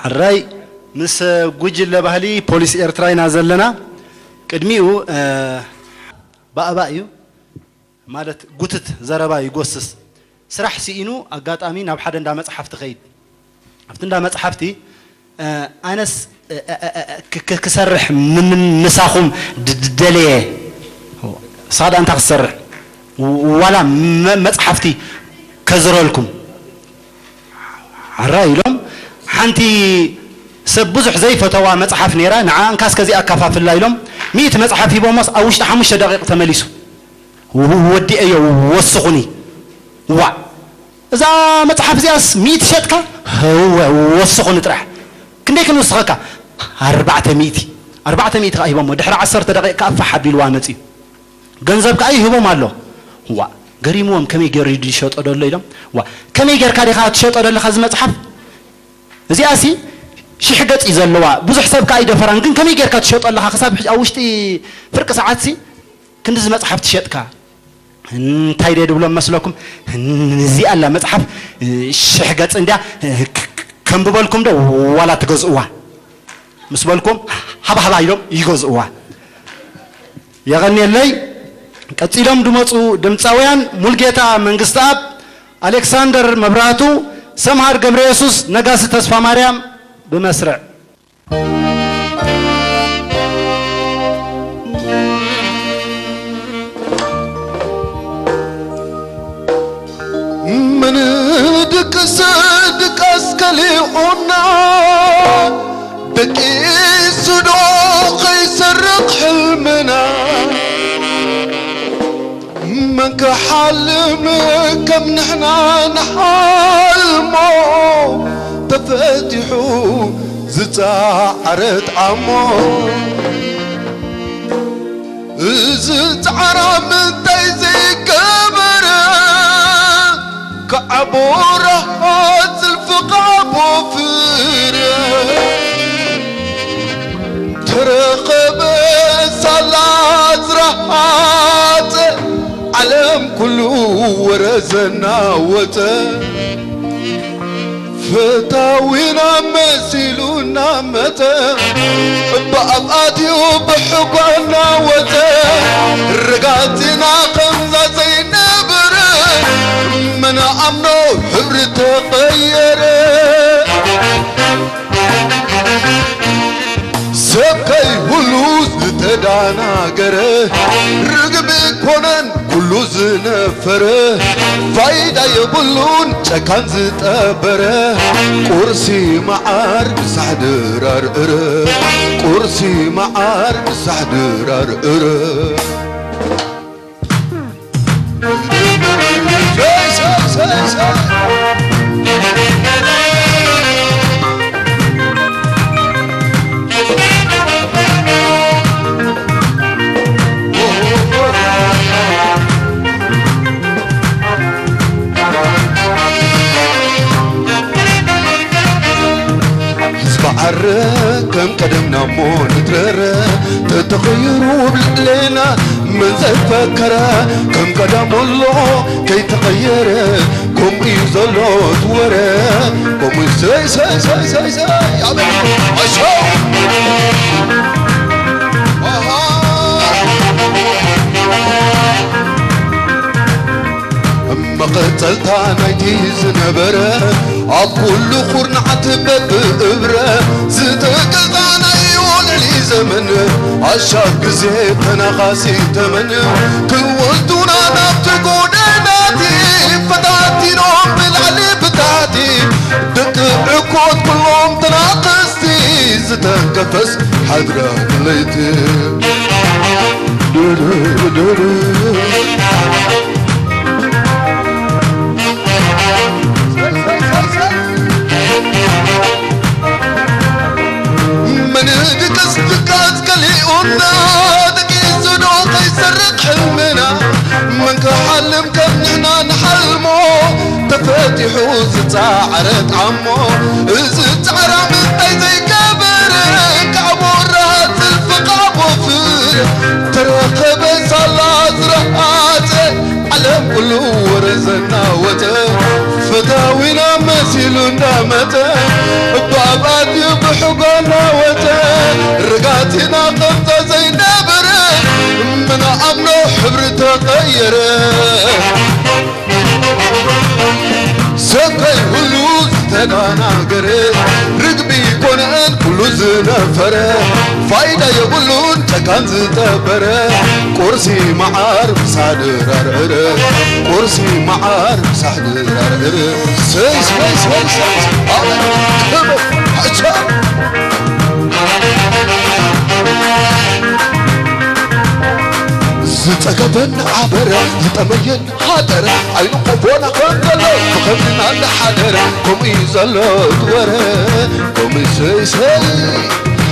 الرأي مس جوجل لبهلي بوليس إيرتراي نازلنا قدميو بأبايو مالت قطت زربا يقصص سرح سينو أقات أمين أو حدا دا مصحف تخيد أفتن دا مصحفتي أنس كسرح من نساخم دليه صاد أنت كسرح ولا مصحفتي كزرولكم الرأي لهم حنتي سبزح زي فتوى مصحف نيرا نعم كاس كزي أكفاف الله لهم 100 مصحف يبقى مص أوش 5 دقائق تمليسو ودي أيه وسخني وا إذا مصحف زياس 100 شتكا هو وسخني ترح كنديك نوسخك 400 أيوة ما دحر 10 دقائق كأف حبي الوامتي جنزبك أيه هو ماله وا قريموهم كم يجر يدي شوط أدل ليلهم وا كم يجر كاري خات شوط أدل خزمة مصحف زياسي شي حقت إذا اللواء بزح حساب كايدة فرانجن كم يجر كات شوط الله حساب أوشتي فرق ساعات سي كندز مصحف تشتكا تايدي دبلوم مسلكم زي الله مصحف شحقت عندها كم ببالكم ده ولا تجزؤوا مسبالكم حبا يلوم يجزؤوا يغني اللي كتيلهم دمتصاويان ملقيتا منغستاب ألكسندر مبراتو سمهر جبريسوس نجاس تصفى مريم بمسرع من دك أسكلي أنا دكي صدوق يسرق حلمنا منك حلم كم نحنا نحلمو تفتحو زتعرت عمو زتعرم تيزي كبرة كعبورة الفقاب وفيرة ترقب صلاة رهات علم كله ورزنا وته فتاوينا مسيلونا متى بأبقاتي وبحقنا وته رقاتنا قمزة زي نبر من أمنو حبر تغير سبكي هلوز تدانا قره رقبي كونن كلو زنفره فايدة يبلون شكان زتابره قرسي معار سحدرار اره قرسي معار سحدرار اره كم قدمنا مو نترى تتغيروا بلينا من زي فكرة كم قدم الله كي تغير كم يزلوا تورا كم ساي يا بني أشوف أما قتلتها نايتي زنبرة أقول خورن عتبت إبرة زتقلتنا يقول لي زمن عشاق زيتنا خاسي تمن كولتونا نبتقود ناتي فتاتي نوم بالعلي بتاعتي دك عكود كلهم تناقصتي زتنقفز حدرة ليتي تفتحوا زتعرت عمو زتعرم زي كبر كعبورات الفقاب وفر ترقب صلاة رهات علم كله ورزنا وته فتاوينا مسيلنا متى بابات حقنا وتا رقاتنا قمت زي نبر من عمنا حبر تغير سكي هلوز تغانا قري رقبي كونان هلوز نفر فايدة يقولون تكانز تبر كرسي معار صادر رر كرسي معار صادر رر سيس سيس سيس زتقبن عبر يتمين حدر عين قفونا قندلو فخمنا لحدر كم يزلو دوره كم يسيسي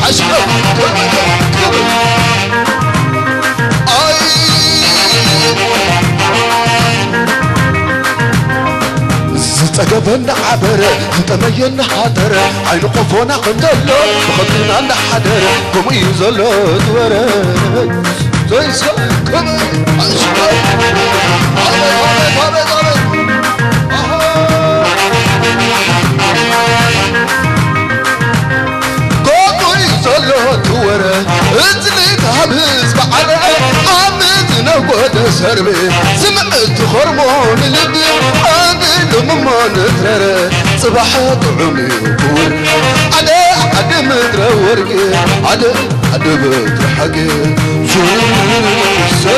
عشق زتقبن عبر يتمين حدر عين قفونا قندلو فخمنا لحدر كم يزلو دوره زي سكر عشق قوموا يصلوا تورا ازلي تهبز بعرق عمد نقود سربي سمعت خرمون لبي عادل مما نترر صباحك عمي وكور عدي مدرى ورقي عدي بدر حقي سي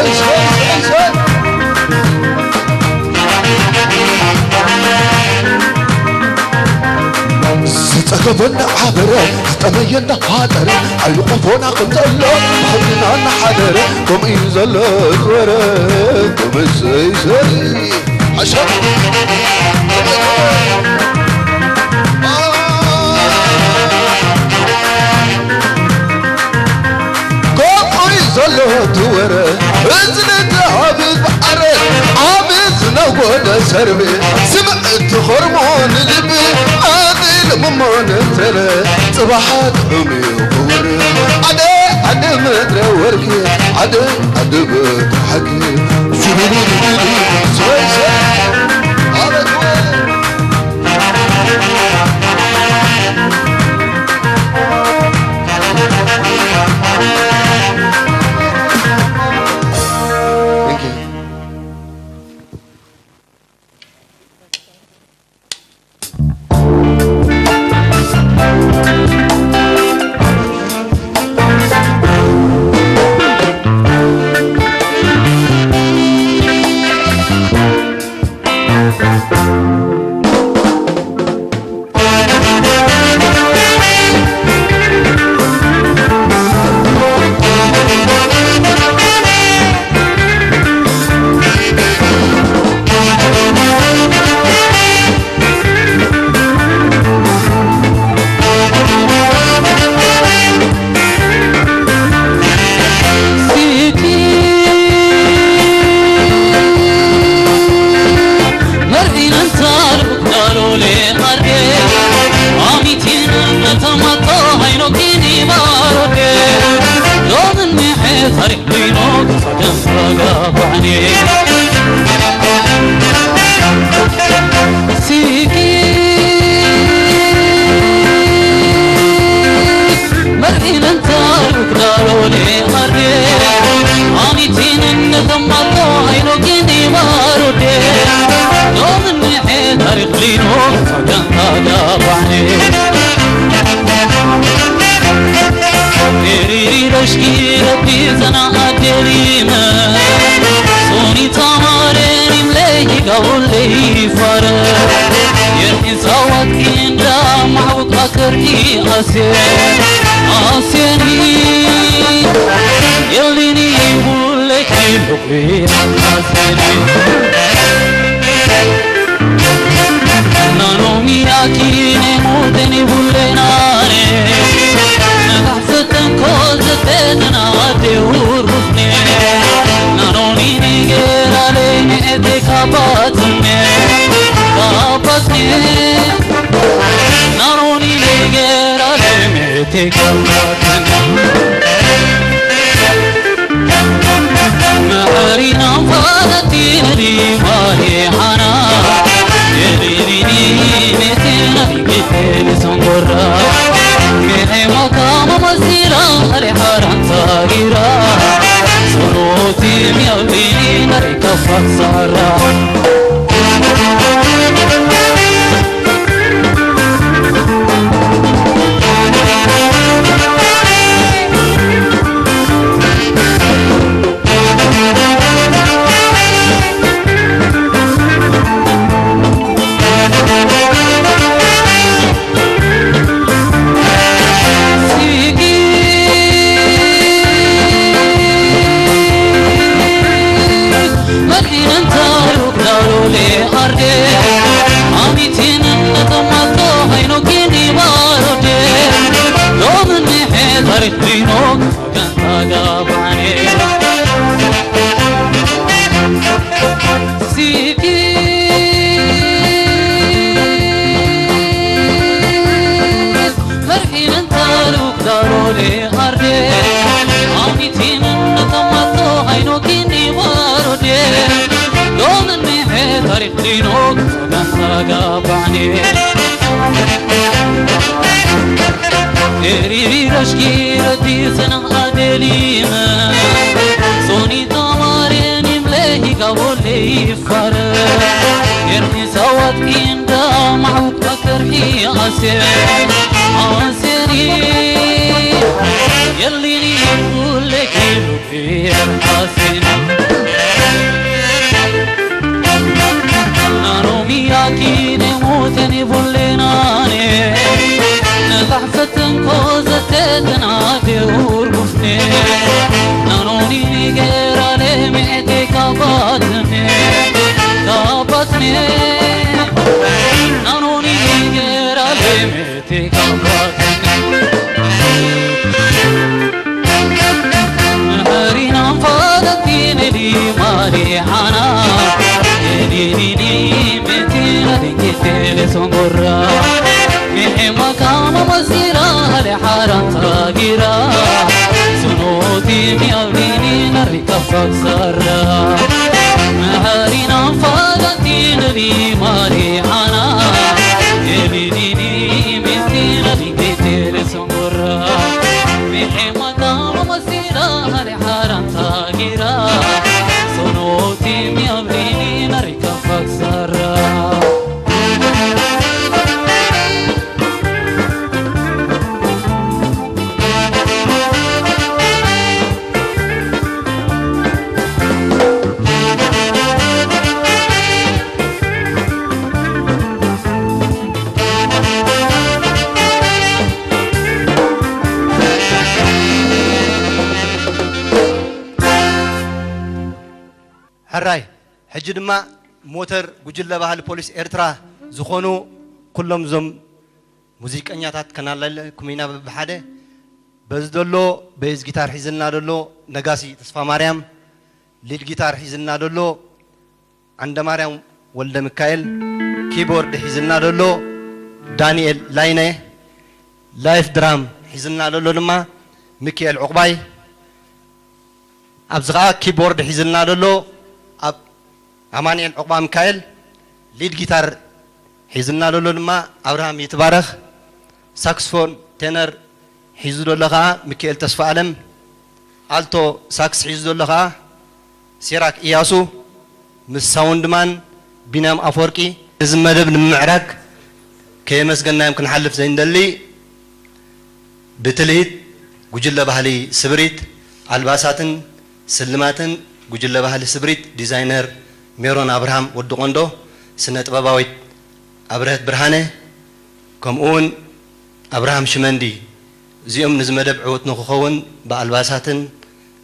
زتقبنا عبرة زتمينا حادر عيقفونا قنزلو بخلنا حادر كم ينزلو دورة كم سي عشان زلو دورة ازلت عابد بحرة عابد نقود سربي سمعت خرمون لبي عادل ممان ترى صباحات عمي وقور عدي مدرى ورقي عدي بتحكي سبيلي سويسة على دوار فرحين انتارو كدارو لي أردي عميتين نتمطو هينو كيني بارودي لو مني حيطر دينو كان تاقابعني سيكي فرحين انتارو كدارو لي أردي عميتين نتمطو هينو كيني بارودي لو مني حيطر دينو كان تاقابعني ريري رشكي ردي سنة أدليما سوني تمارين ملهي قبولي فار يرني سوات كيندا معوك بكرحي عسيري يلي نقول لك يلوكي حاسين نانو مياكي نموتني بوليناني نضحفتن كوزتتن عادي ورقفني نانوني غير علي مئتي كاباتني نانوني غير علي مئتي كاباتني هرينا فادتين لي مالي حنا لي مئتي ندقيتي لسنقرا مهما كام مسيرة لحارة تاقيرة سنوتي ميابيني نركفك سرة مهارينا فادتين لي مالي حنا يليني مثينا لقيتي لسنقرة مهما كام مسيرة لحارة تاقيرة سنوتي ميابيني نركفك سرة حراي حجي دما موتر ጉጅለ ባህል ፖሊስ ኤርትራ ዝኾኑ ኩሎም ዞም ሙዚቀኛታት ከናለለ ኩሚና በሓደ በዝደሎ ቤዝ ጊታር ሒዝልና ደሎ ነጋሲ ተስፋ ማርያም ሊድ ጊታር ሒዝልና ደሎ አንደ ማርያም ወልደ ሚካኤል ኪቦርድ ሒዝልና ደሎ ዳንኤል ላይነ ላይፍ ድራም ሒዝልና ደሎ ድማ ሚካኤል ዕቁባይ ኣብዝኻ ኪቦርድ ሒዝልና ደሎ አማኑኤል ዕቁባ ሚካኤል ሊድ ጊታር ሒዝና ደሎ ድማ አብርሃም ይትባረኽ ሳክስፎን ቴነር ሒዙ ደሎ ከዓ ሚካኤል ተስፋ ዓለም አልቶ ሳክስ ሒዙ ደሎ ከዓ ሲራክ ኢያሱ ምስ ሳውንድማን ቢናም አፈወርቂ እዚ መደብ ንምዕራግ ከየመስገናዮም ክንሓልፍ ዘይንደሊ ብትልሂት ጉጅለ ባህሊ ስብሪት አልባሳትን ስልማትን ጉጅለ ባህሊ ስብሪት ዲዛይነር ሜሮን አብርሃም ወዲ ቆንዶ ስነ ጥበባዊት አብረህት ብርሃነ ከምኡውን አብርሃም ሽመንዲ እዚኦም ንዚ መደብ ዕወት ንክኸውን በአልባሳትን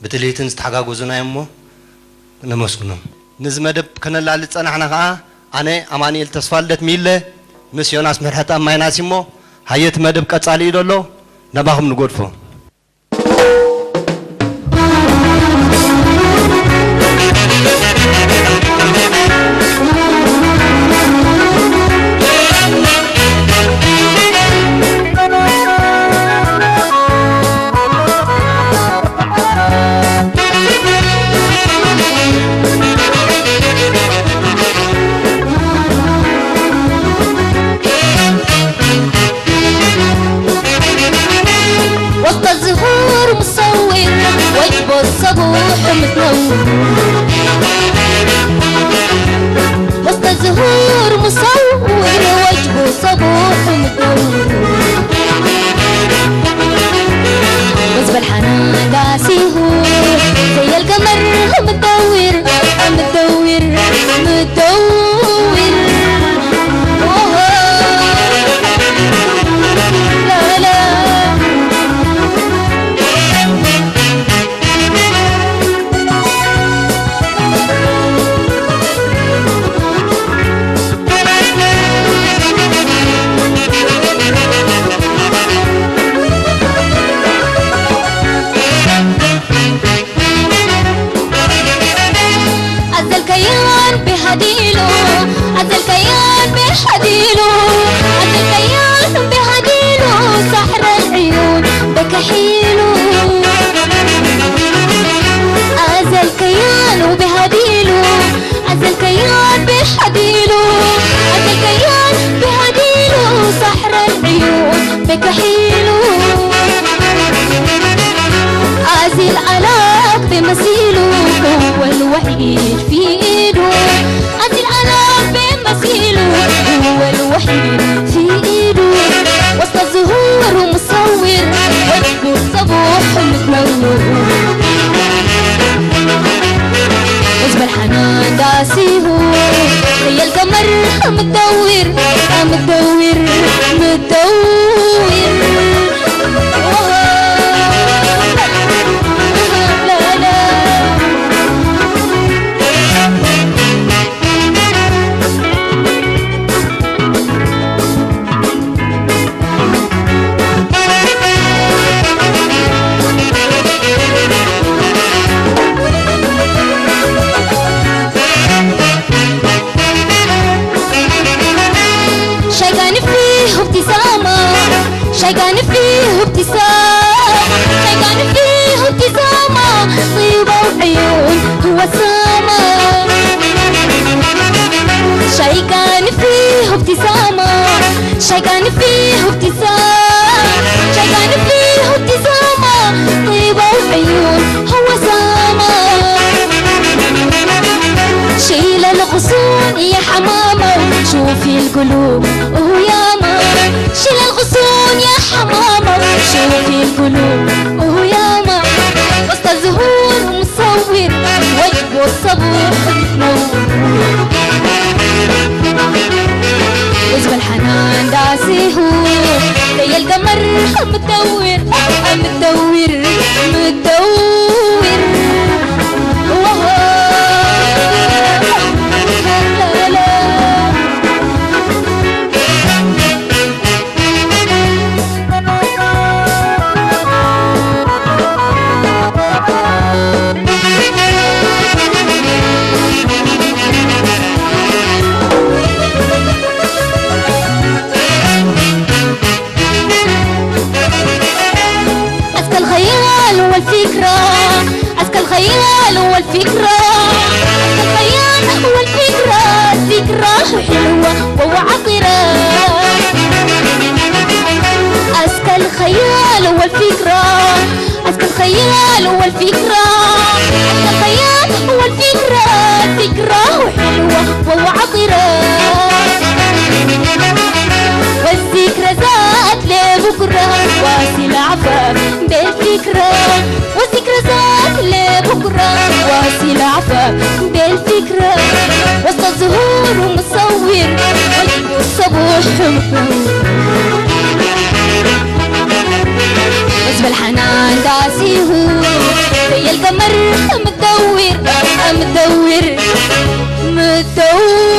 ብትልሂትን ዝተሓጋገዙና እሞ ነመስግኖም ንዚ መደብ ከነላልፅ ፀናሕና ከዓ ኣነ አማኑኤል ተስፋ ልደት ሚለ ምስ ዮናስ ምሕረት ኣማይናሲ እሞ ሃየት መደብ ቀጻሊ እዩ ደሎ ነባኹም ንጎድፎ وسط الكيان بهديله عز الكيان بهديله عز الكيان بهديله سحر العيون بكحيله عز الكيان بهديله عز الكيان بهديله عز الكيان بهديله سحر العيون بكحيله عزي العلاق بمثيله هو الوحيد في ايده عزي العلاق بمثيله هو الوحيد في ايده وسط الزهور ومصور وجهه الصبوح متنور حزب الحنان داسيه زي القمر متدور متدور متدور شيقان فيه ابتسامة شيقان فيه ابتسامة طيبة وعيون هو سامة شيقان فيه ابتسامة شيقان فيه ابتسامة شيقان فيه ابتسامة طيبة وعيون هو سامة شيل الغصون يا حمامة شوفي القلوب وهو ياما شيل الغصون يا حمامة شوفي القلوب وهو ياما وسط الزهور مصور وجهه الصبوح منور وجه الحنان داسيه زي القمر متدور متدور متدور الخيال والفكرة الخيال والفكرة ذكرى حلوة وعطرة أزكى الخيال والفكرة أزكى الخيال والفكرة أزكى الخيال والفكرة ذكرى حلوة وعطرة والذكرى ذات لبكرة واسل عفاف بالفكرة والذكرى ذات لبكرة واسل عفاف بالفكرة وسط الزهور ومصور وجهه الصبوح حزب الحنان داسيه زي القمر متدور متدور متدور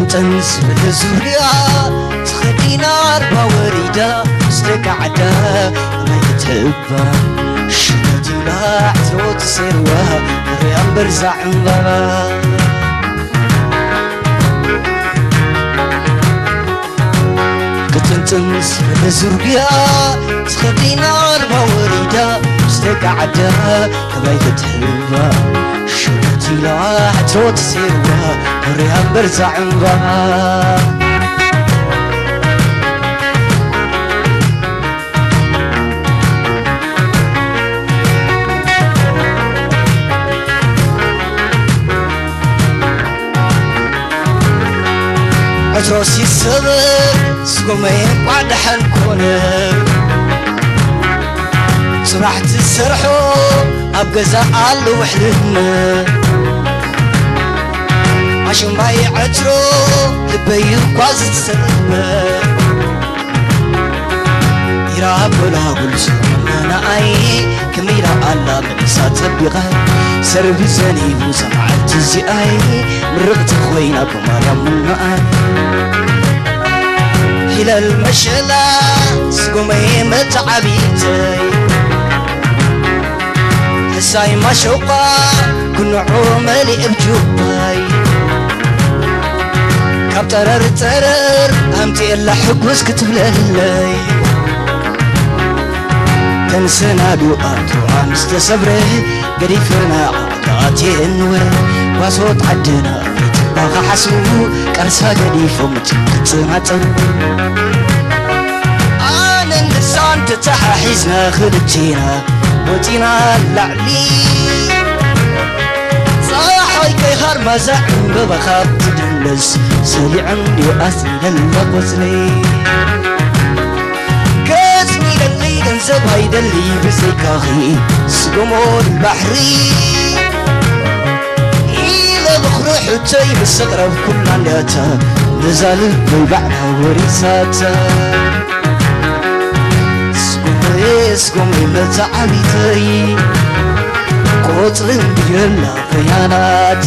تنس بالزوريا تخدينا أربع وريدة استقعدة ما يتهبى شدتي لا عتوت سيروها ريان برزع انضبا تنس بالزوريا تخدينا أربع وريدة استقعدة ما يتهبى شدتي لا عتوت سيروها ريان برزع انضبا عتروسي السبب سقومين بعد حنكونه صبحت السرحو أبقزا قالوا وحدنا شمعي عطرو لبي قاز تسلمه يراب ولا قلس أنا أي كميرا على مليسا تبغى سربي زني وسمعت زي أي مرقت خوينا بمرة من أي إلى المشلا سقومي متعبيتي حساي ما شوقا كن عملي بجوباي كاب ترر همتي إلا حقوس كتبللي تنسنا دوقات وعمس تسبره قريفنا عطاتي انوي وصوت عدنا باغا حسو كرسا قريفو متقطماتو انا النسان تتحاحيزنا خلتينا وتينا اللعلي صاحي كيهار مزاعن ببخاب تدلس سلي عندي أسئلة اللقوزلي ገንዘብ አይደል ብዘይካኺ ስጎሞር ባሕሪ ኢለ ብኽሩሑተይ ምስቕረብ ኩላ እንዳታ ንዛልብ በይባዕና ወሪሳታ ስጎመይ መታዓቢተይ ቆፅልን ብየላ ኸያናት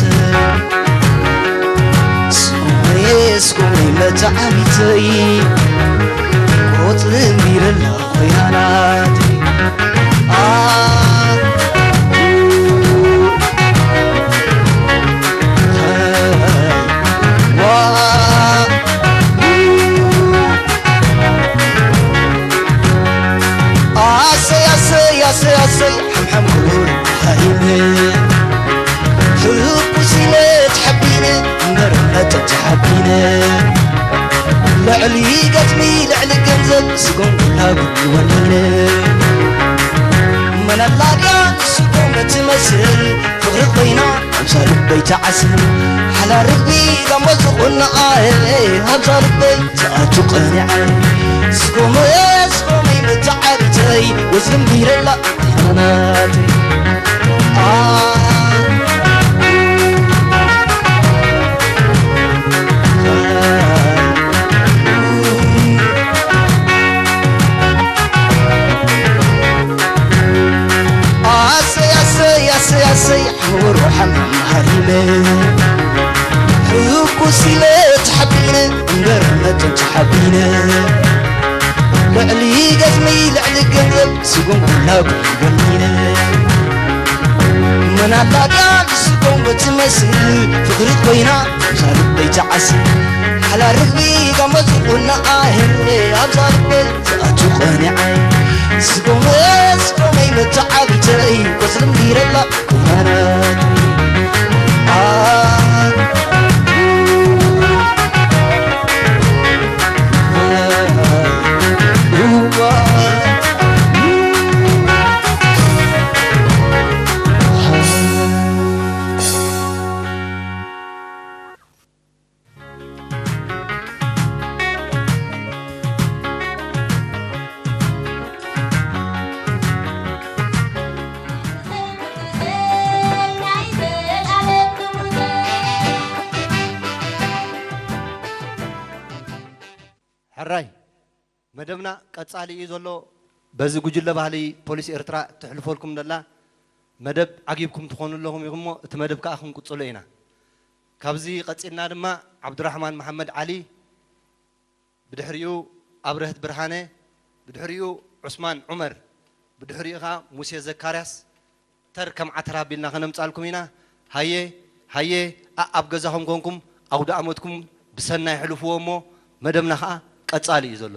ስጎመይ መታዓቢተይ ቆፅልን ብየላ خياناتي سي حمحم كلور هايمي حب وسيلة تحبيني مرمت تحبيني لعلي قتمي لعلي قنزب سقوم كلها قلي وليلي من اللاقيان سقوم تمثل فغر الطينا أمسار البيت عسل حلا رقبي قمت قلنا أمسار البيت تأتقني عين سقومي متعبتي وزن بير الله حناتي سي وروح محرمة حب وسيلة تحبينا مقرمة تحبينا لعلي قزمي لعلي قلب سقوم كلها قلبينا من عطاقان سقوم بتمثل فقرت بينا صار بيت عسل على ركبي قمت قلنا أبصار البيت أتوقعني عين سقومي متعبتي وسلم دير الله كماناتي حراي مدبنا قصالي يزلو بزي ጉጅለ ባህሊ ፖሊስ ኤርትራ ትሕልፈልኩም ደላ መደብ ዓጊብኩም ትኾኑ ለኹም ይኹሞ እቲ መደብ ከዓ ክንቁጽሎ ኢና ካብዚ ቀጺልና ድማ ዓብዱራህማን መሐመድ ዓሊ ብድሕሪኡ ኣብረህት ብርሃነ ብድሕሪኡ ዑስማን ዑመር ብድሕሪኡ ከዓ ሙሴ ዘካርያስ ተር ከም ዓተር ኣቢልና ከነምጻልኩም ኢና ሃየ ኣብ ገዛኹም ኮንኩም ኣውደ ዓመትኩም ብሰናይ ሕልፍዎ እሞ መደብና ከዓ ቀጻሊ እዩ ዘሎ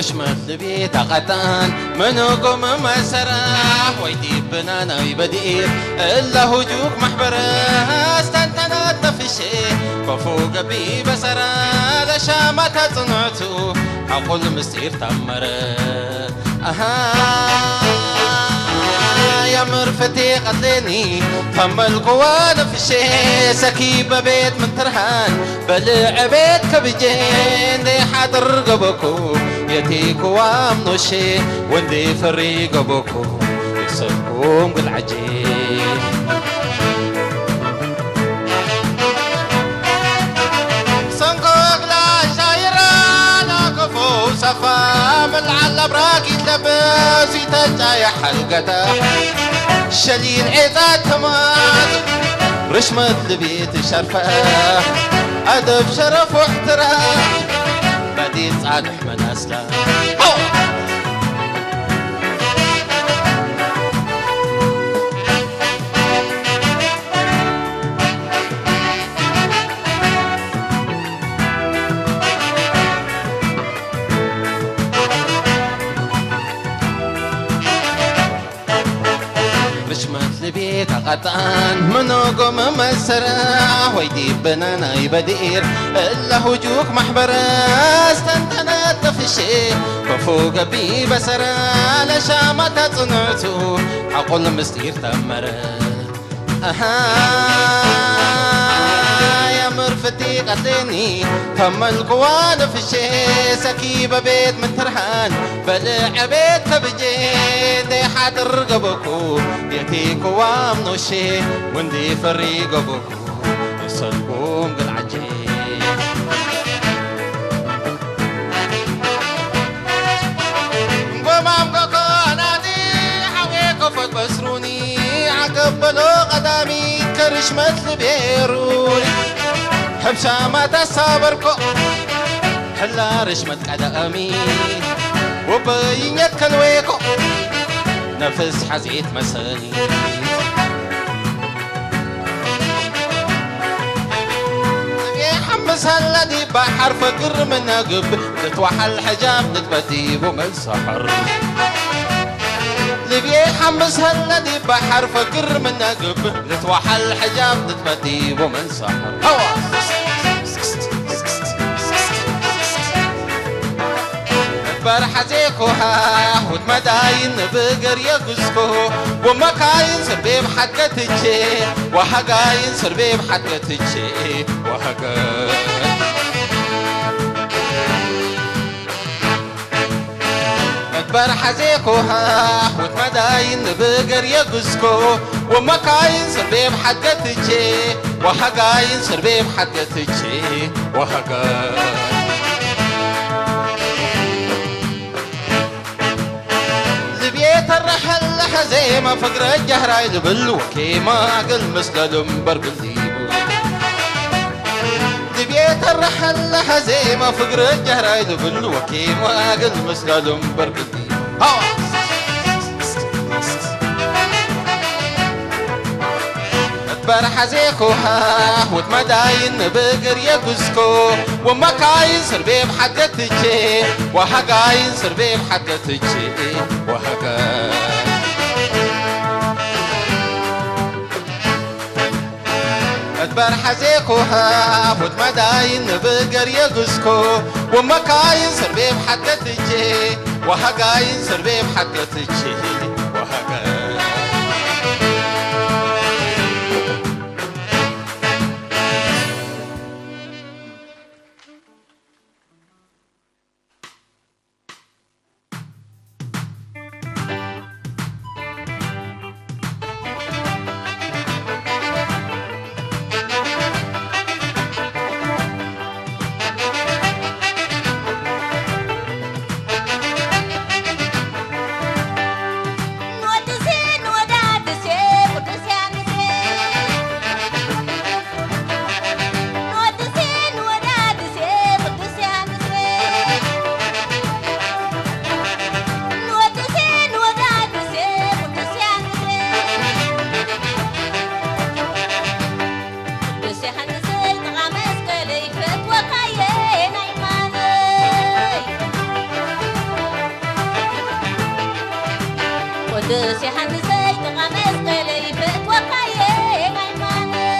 بشمت بيت قطان منوكم مسرح ويدي بنانا ويبدير إلا هجوك محبره استنتنات نفشي كفوق بي بسرا لشامة صنعتو حقول مستير تمرة يا مرفتي قتلني فم القوى نفشي سكيبة بيت من ترهان بلع بيت كبجين دي حاضر قبكو يتيكو وامنوشي وندي فري قبكو يسلكم بالعجين صنقوق لا شايرة لا كفو صفا ملعلى براكي تلبس يتجاي حلقته شليل عيزات تمات رشمت لبيت شرفه أدب شرف واحترام بديت صالح من أسلام بيت قطعان منوكم مسرة ويدي بنانا يبدير إلا هجوك محبرة استنتنا تفشي وفوق بي بسرة لشامة صنعتو حقول مستير تمرة يا مرفتي قتلني كم القوى نفشي سكيبة بيت من ترحان بلع بيت كبجين دي حاضر قبكو يتيكو وامنوشي وندي فري قبكو يسلكم قلعجين قمام قوكو نادي حويكو فتبسروني عقبلو قدامي كرش مثل بيروني حبشا ما تصابركو حلا رشمت قدامي وبين يتكلويكو نفس حزيت مساني يحمس هالذي بحر فقر من قب تتوحل حجاب نتبديب ومن سحر لبي حمس هالذي بحر فقر من قب تتوحل حجاب نتبديب ومن سحر برحزيكوها وتمداين بقر يقزكو ومكاين سربيب حقتتشي وحقاين سربيب حقتتشي وحقاين برحزيكوها وتمداين بقر يقزكو ومكاين سربيب حقتتشي وحقاين سربيب حقتتشي وحقاين الرحل حزيمة فقر الجهراي لبل وكيما قل مثل الانبر بالديب لبيت الرحل حزيمة فقر الجهراي لبل وكيما قل مثل الانبر بالديب برحزيكوها وتمداين بقر يقزكو ومكاين سربيب حقتتشي وحقاين سربيب حقتتشي وحقاين برحزيكوها وتمداين بقر يقزكو ومكاين سربيب حقتتشي وحقاين سربيب حقتتشي وحقاين قدس يا حنسي تغمس قلي فت وقايه غيمانه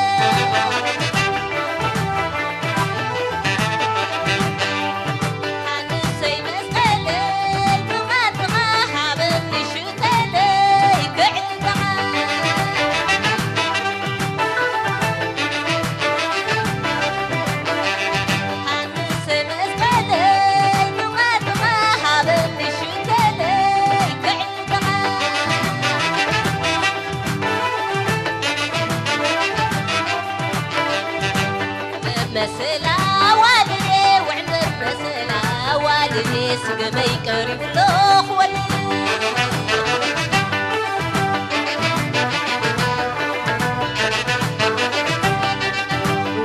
والدي سقمي قريب الأخوة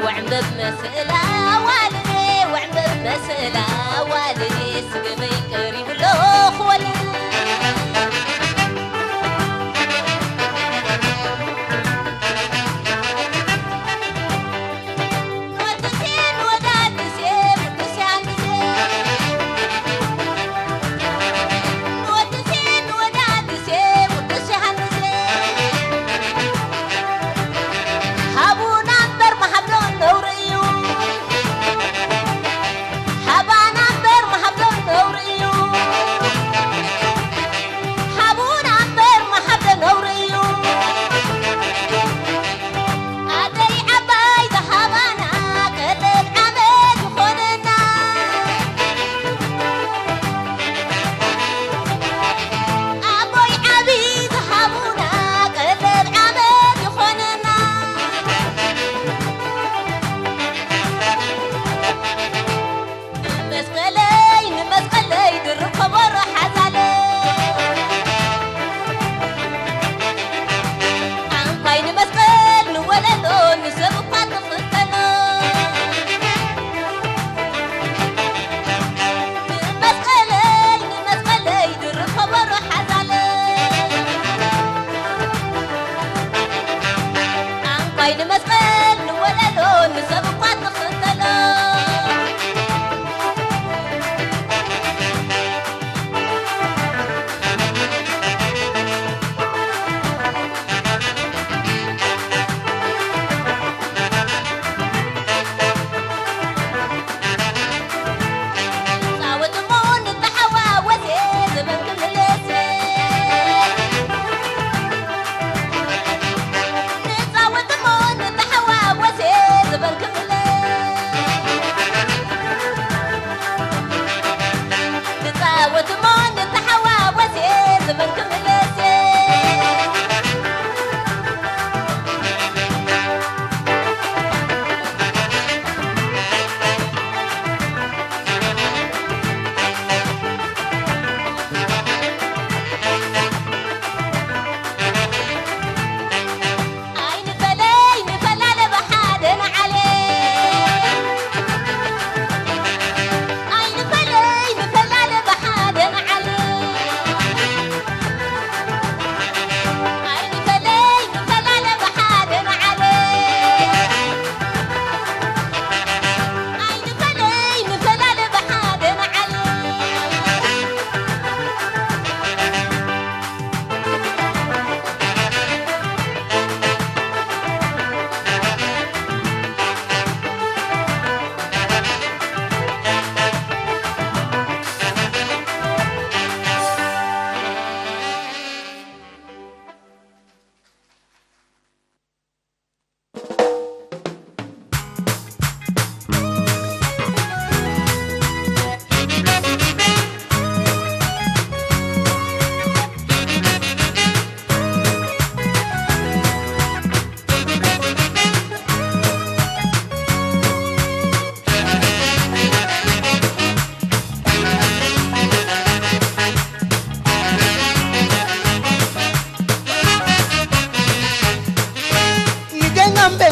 وعند مسألة والدي وعند مسألة والدي سقمي قريب الأخوة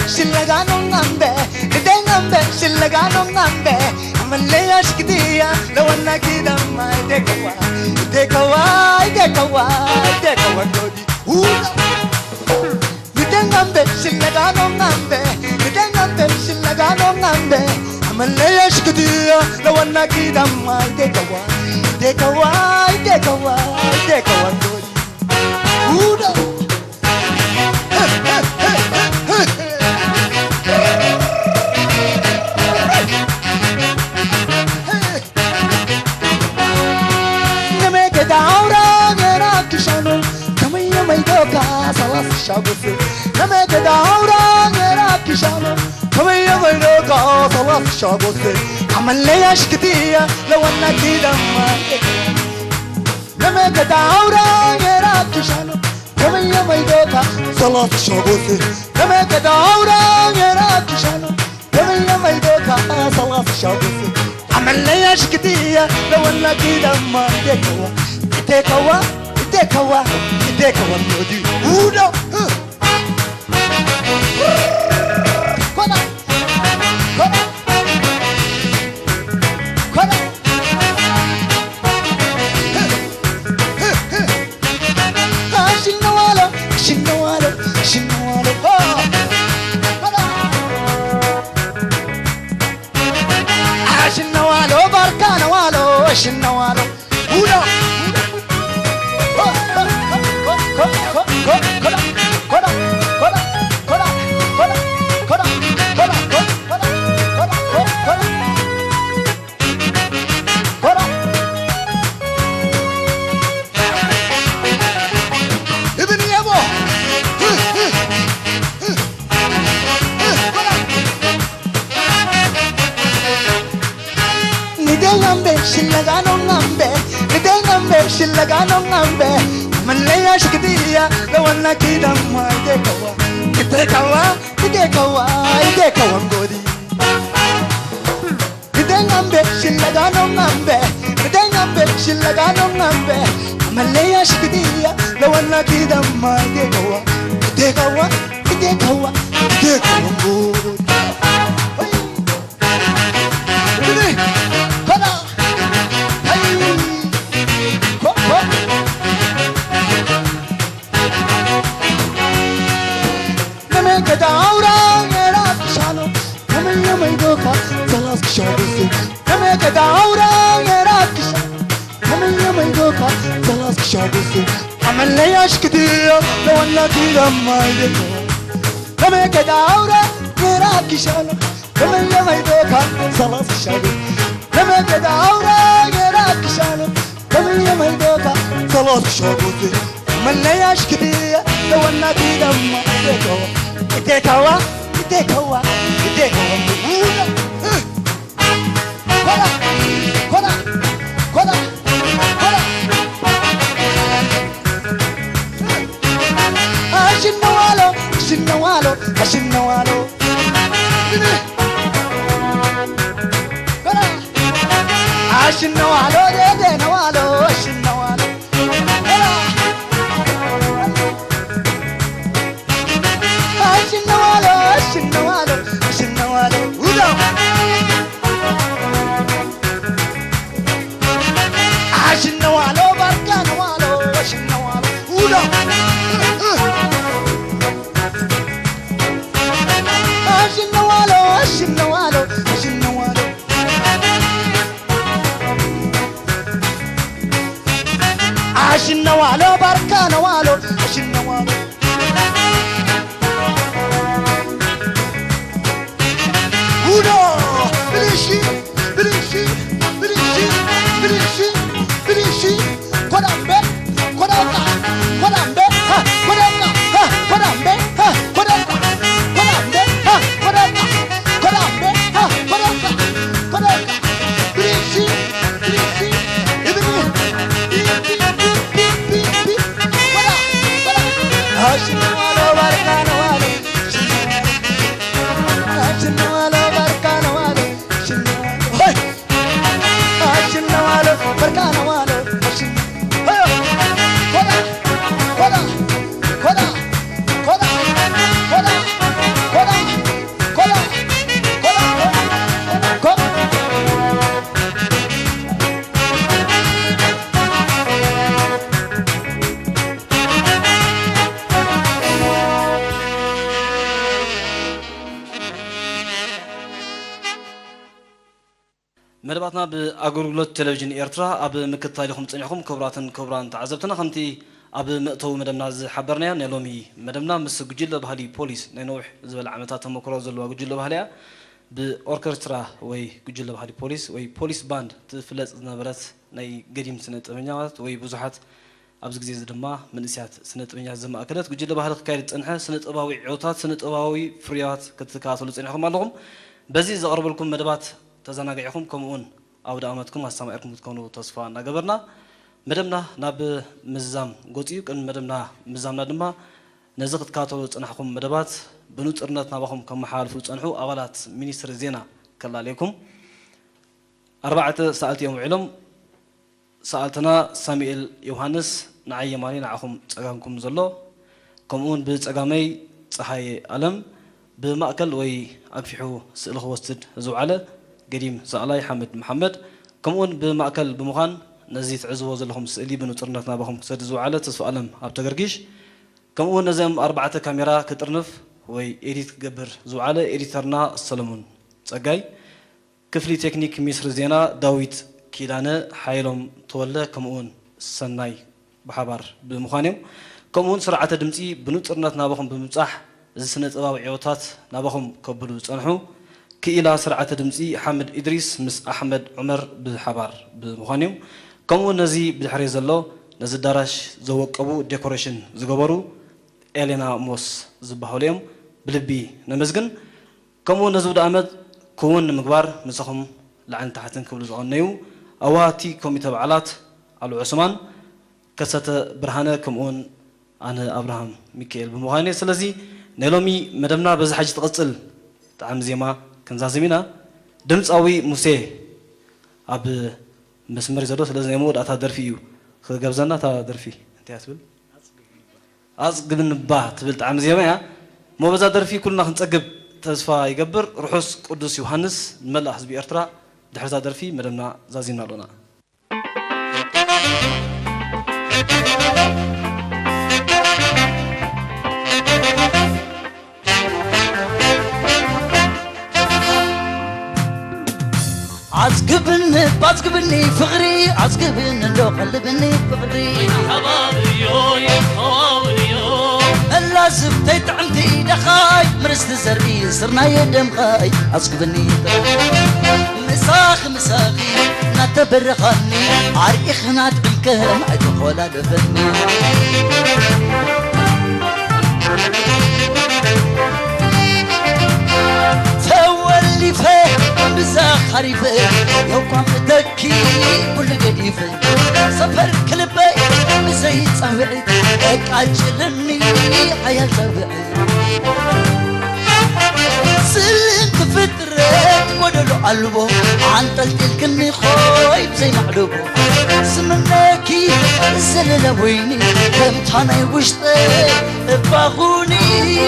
silagano ngambe ngambe silagano ngambe amaleya shkidiya lawanna kidamma dekawa dodi ngambe silagano ngambe silagano ngambe amaleya shkidiya lawanna kidamma dekawa dodi خلاص الشابوسي لما تدعورا غيرك شانو كوي وينوكا خلاص الشابوسي عمل لي اشكتيه لو انك دمك لما تدعورا غيرك شانو كوي وينوكا خلاص الشابوسي لما تدعورا غيرك شانو كوي وينوكا خلاص الشابوسي عمل لي اشكتيه لو ولا كده ما يدكوا يدكوا يدكوا يدكوا نودي ودا كنا كنا كنا شنوالو شنوالو شنوالو شنوالو بركانوالو شنوالو ودا شلقانو نغمبه بدي نغمبه شلقانو نغمبه من ليش كدية لو أنا كده ما يدكوا يدكوا يدكوا يدكوا نقولي بدي نغمبه شلقانو نغمبه بدي نغمبه شلقانو نغمبه من ليش كدية لو أنا كده ما يدكوا يدكوا يدكوا يدكوا نقولي كداورا يراك شالو كمل يوم يدوكا خلاص كشابسو كمل كداورا يراك شالو كمل يوم يدوكا خلاص كشابسو عمل ليش كتير لو أنا كده ما يدكوا كمل كداورا يراك شالو كمل يوم يدوكا خلاص كشابسو كمل كداورا يراك شالو كمل يوم يدوكا خلاص كشابسو عمل ليش كتير لو أنا كده ما يدكوا يدكوا يدكوا يدكوا كلا كلا كلا كلا شنوالو شنوالو شنوالو كلا شنوالو ده نوالو شنوالو شنوالو شنوالو شنوالو ودا شنوالو بركانوالو شنوالو ودا شنوالو شنوالو شنوالو شنوالو بركانوالو شنوالو Uno, Bilishi, Bilishi, Bilishi, Bilishi, Bilishi, Kodambe, Kodaka, Kodambe, ha, Kodaka, ha, Kodambe, ha, Kodaka, Kodambe, ha, Kodaka, Kodambe, ha, Kodaka, Kodaka, Bilishi, Bilishi, Ibini, Bi, Koda, Koda, Hashimalo, Barkanawalo, Hashimalo. بركانوالو كودا كودا كودا كودا كودا كودا كودا كودا مدباتنا بأغرغلوت تلفزيون إيرترا أب مكتايلكم تصنعكم كبراتن كبران تعزبتنا خمتي أب مقتو مدمنا حبرنا نلومي مدمنا مس جوجل بهالي بوليس نوح زبل عمتات مكرو زلوا جوجل بهاليا بأوركسترا وي جوجل بهالي بوليس وي بوليس باند تفلت نبرت ناي قديم سنة منيات وي بزحات أبز جزيز دما من إسيات سنة منيات زم أكلت جوجل بهالي كايرت أنها سنة أباوي عوتات سنة أباوي فريات كتكاتل تصنعكم معلوم بزي زقرب لكم مدبات تزناقعكم كمون أو دامتكم هسمعكم تكونوا تصفى نجبرنا مدمنا ناب مزام قطيو كن مدمنا مزامنا دما نزقت كاتولو تنحكم مدبات بنوت إرنات نابهم كم حالفو تنحو أغلات مينيستر زينا كلا عليكم 4 ساعات يوم علم سألتنا ساميل يوحنس نعي مالي نعخم تقامكم زلو كمون بتقامي صحي ألم بمأكل وي أكفحو سئلخ وستد زوعلة قديم سألاي حمد محمد كمون بمأكل بمخان نزيت عزوه زلهم سئلي بنو ترنتنا بهم سد زوعلة تسفو ألم أبتقرقيش كمون نزم 4 كاميرا كترنف وي إيديت قبر زوعلة إيديترنا السلمون تقاي كفلي تكنيك مصر زينا داويت كيلانة حيلهم تولى كمون سناي بحبار بمخانم كمون سرعة دمتي بنو ترنتنا بهم بمصح زسنة أباو عيوتات نابهم كبلو صنحو كإلى سرعة دمتي حمد إدريس مس أحمد عمر بالحبار بمخانيو كمون نزي بالحريز الله نزي دارش زوق أبو ديكوريشن زقبرو إلينا موس زبحوليهم بلبي نمزجن كمون نزود أحمد كون مقبار مسخم لعن تحتن كبلو زغنيو أواتي كوميتا بعلات على عثمان كسة برهانة كمون أنا أبراهام ميكيل بمخاني سلزي نلومي مدمنا بز حاجة تقصل تعم زيما كان زازمينا دمت قوي موسى أب مسمر زادو سلزي يمود أتا درفيو خجبزنا تا درفي أنت أسبل أصقب النبا تبل تعم زيما يا مو بز درفي كلنا خنتقب تزفا يقبر روحوس قدوس يوحنس ملا حزبي أرترا دحرزا درفي مدمنا زازينا لنا عزقبني فغري عزقبني لو قلبني فغري يا حواليو هلا زبتيت عندي دخاي مرست زرقي صرنا يدم خاي عزقبني مساخي نتبرخني عريخنا تبكم عدخول دفني تولي فيه بزاخ حريفة يوقع مدكي كل قديفة سفر كلبي بزيت صوعي اقعجلني حياة صوعي سلنت فترة ودلو قلبه عن تلتلكني خوي بزي معلوبه سمناكي الزللة ويني كمتاني وشتي اباغوني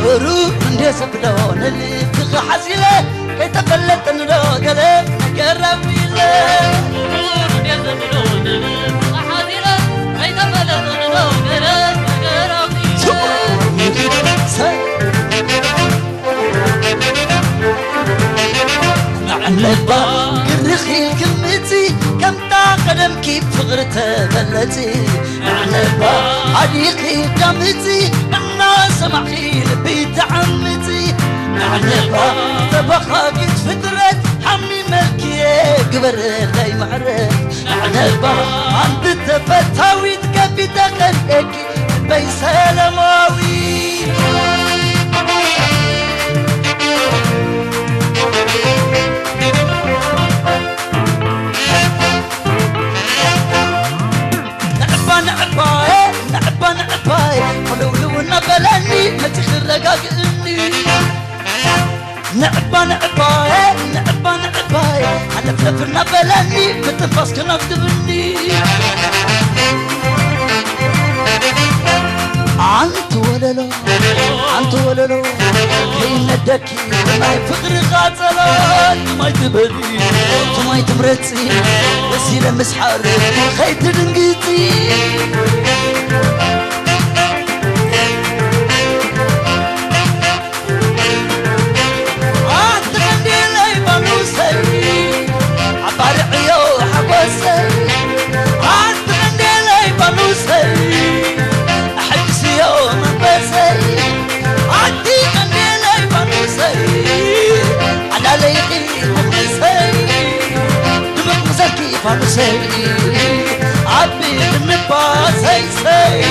روح من ديس بدون اللي تخ حزيله كي تفلت ندو قلب نقرب له روح من ديس بدون اللي تخ حزيله كي تفلت ندو قلب نقرب نعنبا قرخي كلمتي كم قدم كيف فغرته بلتي نعنبا عليقي قمتي سمعي لبيت عمتي نعنبا طبخة قد فترت حمي ملكي قبر غي معرف نعنبا عند التفتاوي تكفي تخليك بي سلماوي نعباي ولو نبلني ما تخرقاقني نعباي على فلف نبلني بتنفس كنفتبني عنت ولا لو كين الدكي ما يفقر غاتلات ما يتبدي ما يتمرتي بس يلمس حاري خيت دنقيتي فانسي عبي النبا سي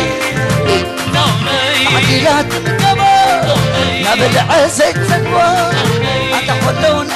عديلات القمر نبلع زيت سنوار أتحولون